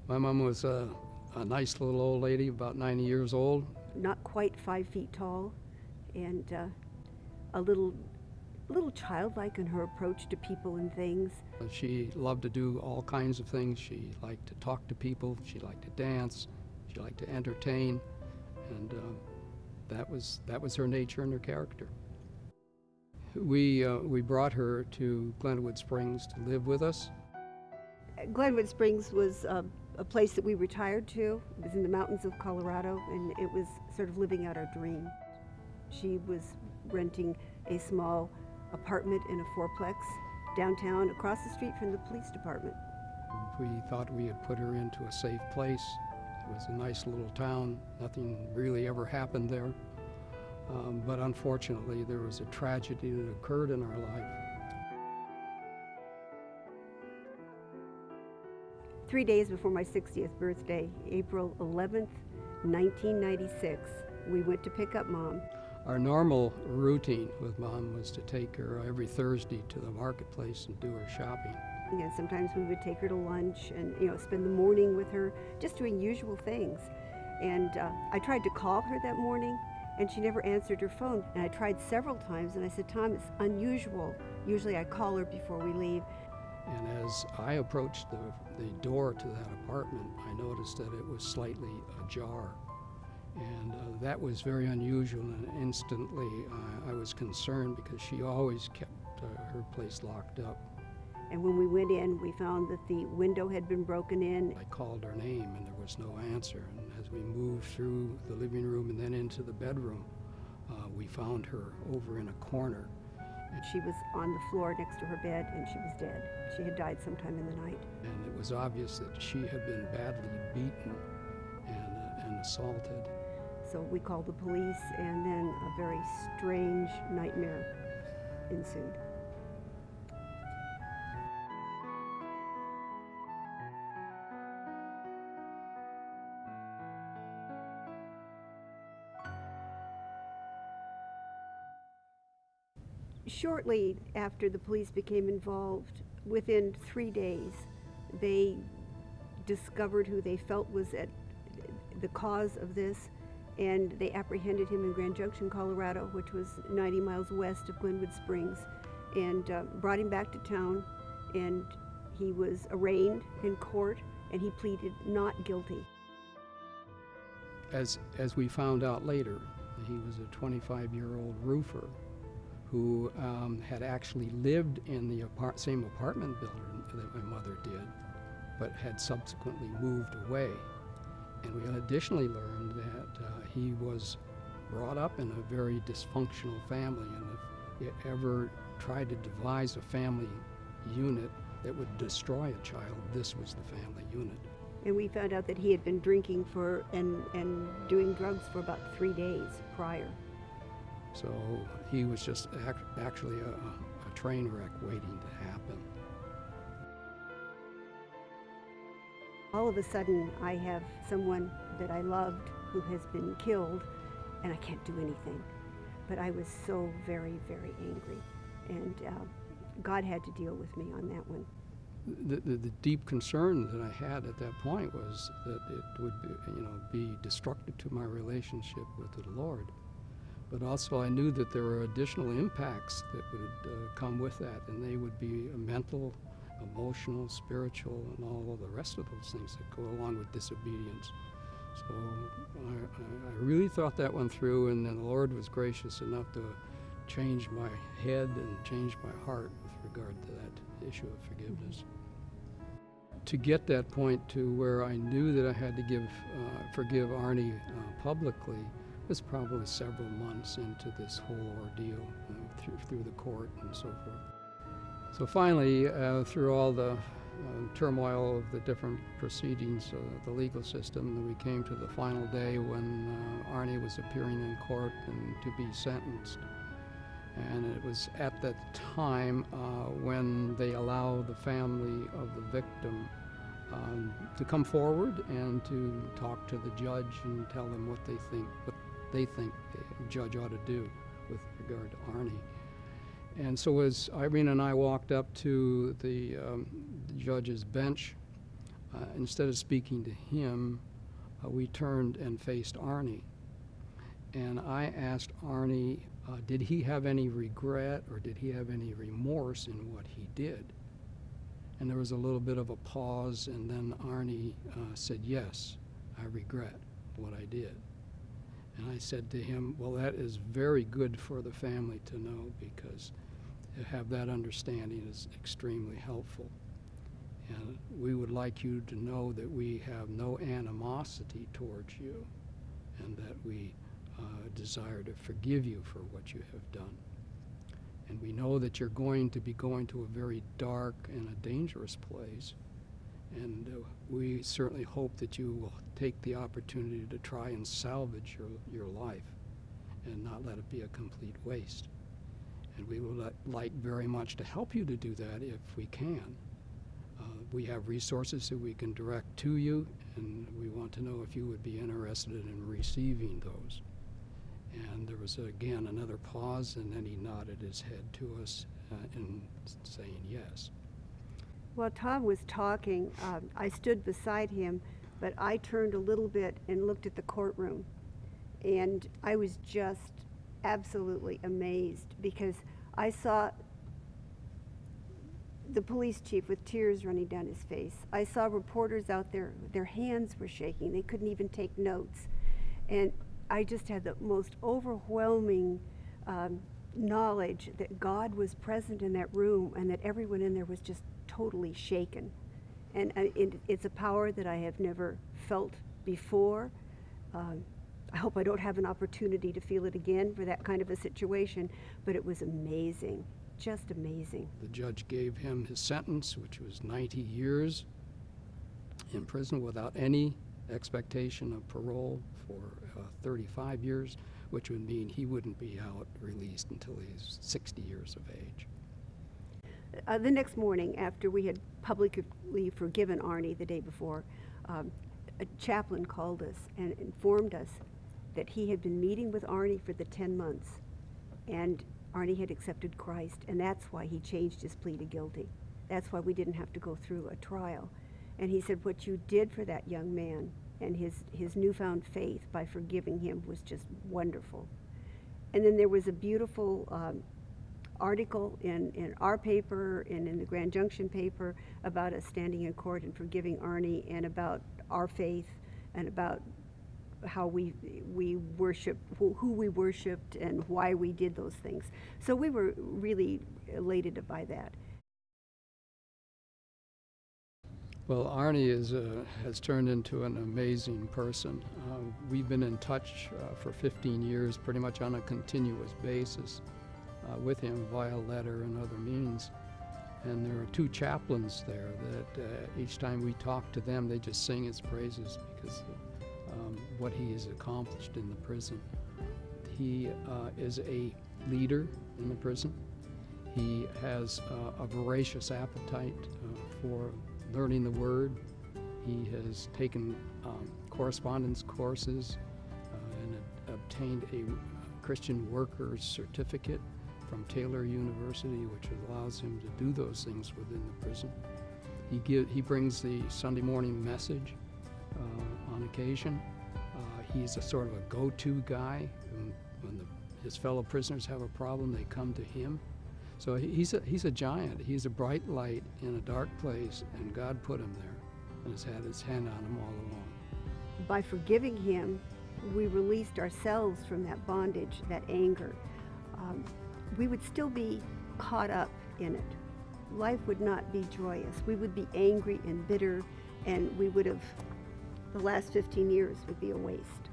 My mom was a nice little old lady, about 90 years old. Not quite 5 feet tall, and a little childlike in her approach to people and things. She loved to do all kinds of things. She liked to talk to people. She liked to dance. She liked to entertain, and that was her nature and her character. We brought her to Glenwood Springs to live with us. Glenwood Springs was a place that we retired to. It was in the mountains of Colorado, and it was sort of living out our dream. She was renting a small apartment in a fourplex downtown across the street from the police department. We thought we had put her into a safe place. It was a nice little town. Nothing really ever happened there. But unfortunately, there was a tragedy that occurred in our life. 3 days before my 60th birthday, April 11th, 1996, we went to pick up Mom. Our normal routine with Mom was to take her every Thursday to the marketplace and do her shopping. And sometimes we would take her to lunch and spend the morning with her, just doing usual things. And I tried to call her that morning, and she never answered her phone. And I tried several times, and I said, Tom, it's unusual. Usually I call her before we leave. And as I approached the door to that apartment, I noticed that it was slightly ajar. And that was very unusual, and instantly I was concerned because she always kept her place locked up. And when we went in, we found that the window had been broken in. I called her name and there was no answer. And as we moved through the living room and then into the bedroom, we found her over in a corner. She was on the floor next to her bed and she was dead. She had died sometime in the night. And it was obvious that she had been badly beaten and assaulted. So we called the police, and then a very strange nightmare ensued. Shortly after the police became involved, within 3 days, they discovered who they felt was at the cause of this, and they apprehended him in Grand Junction, Colorado, which was 90 miles west of Glenwood Springs, and brought him back to town, and he was arraigned in court, and he pleaded not guilty. As we found out later, he was a 25-year-old roofer who had actually lived in the same apartment building that my mother did, but had subsequently moved away. And we additionally learned that he was brought up in a very dysfunctional family, and if you ever tried to devise a family unit that would destroy a child, this was the family unit. And we found out that he had been drinking and doing drugs for about 3 days prior. So he was just actually a train wreck waiting to happen. All of a sudden, I have someone that I loved who has been killed, and I can't do anything. But I was so very, very angry, and God had to deal with me on that one. The deep concern that I had at that point was that it would be destructive to my relationship with the Lord. But also I knew that there were additional impacts that would come with that, and they would be mental, emotional, spiritual, and all of the rest of those things that go along with disobedience. So I really thought that one through, and then the Lord was gracious enough to change my head and change my heart with regard to that issue of forgiveness. To get that point to where I knew that I had to forgive Arnie publicly was probably several months into this whole ordeal, through the court and so forth. So finally, through all the turmoil of the different proceedings of the legal system, we came to the final day when Arnie was appearing in court and to be sentenced. And it was at that time when they allowed the family of the victim to come forward and to talk to the judge and tell them what they think the judge ought to do with regard to Arnie. And so as Irene and I walked up to the judge's bench, instead of speaking to him, we turned and faced Arnie. And I asked Arnie, did he have any regret or did he have any remorse in what he did? And there was a little bit of a pause, and then Arnie said, yes, I regret what I did. And I said to him, well, that is very good for the family to know, because to have that understanding is extremely helpful. And we would like you to know that we have no animosity towards you, and that we desire to forgive you for what you have done. And we know that you're going to be going to a very dark and a dangerous place. And we certainly hope that you will take the opportunity to try and salvage your life and not let it be a complete waste. And we would like very much to help you to do that if we can. We have resources that we can direct to you, and we want to know if you would be interested in receiving those. And there was, again, another pause, and then he nodded his head to us in saying yes. While Tom was talking, I stood beside him, but I turned a little bit and looked at the courtroom. And I was just absolutely amazed, because I saw the police chief with tears running down his face. I saw reporters out there, their hands were shaking. They couldn't even take notes. And I just had the most overwhelming knowledge that God was present in that room, and that everyone in there was just totally shaken. And it's a power that I have never felt before. I hope I don't have an opportunity to feel it again for that kind of a situation, but it was amazing, just amazing. The judge gave him his sentence, which was 90 years in prison without any expectation of parole for 35 years, which would mean he wouldn't be out released until he's 60 years of age. The next morning, after we had publicly forgiven Arnie the day before, a chaplain called us and informed us that he had been meeting with Arnie for the 10 months, and Arnie had accepted Christ, and that's why he changed his plea to guilty. That's why we didn't have to go through a trial. And he said, what you did for that young man and his newfound faith by forgiving him was just wonderful. And then there was a beautiful article in our paper and in the Grand Junction paper about us standing in court and forgiving Arnie, and about our faith, and about how we worship, who we worshiped, and why we did those things. So we were really elated by that. Well, Arnie has turned into an amazing person. We've been in touch for 15 years, pretty much on a continuous basis, with him via letter and other means. And there are 2 chaplains there that each time we talk to them, they just sing his praises because of what he has accomplished in the prison. He is a leader in the prison. He has a voracious appetite for learning the Word. He has taken correspondence courses and obtained a Christian Workers Certificate from Taylor University, which allows him to do those things within the prison. He brings the Sunday morning message on occasion. He's a sort of a go-to guy. When his fellow prisoners have a problem, they come to him. So he's a giant. He's a bright light in a dark place, and God put him there and has had his hand on him all along. By forgiving him, we released ourselves from that bondage, that anger. We would still be caught up in it. Life would not be joyous. We would be angry and bitter, and we would have, the last 15 years would be a waste.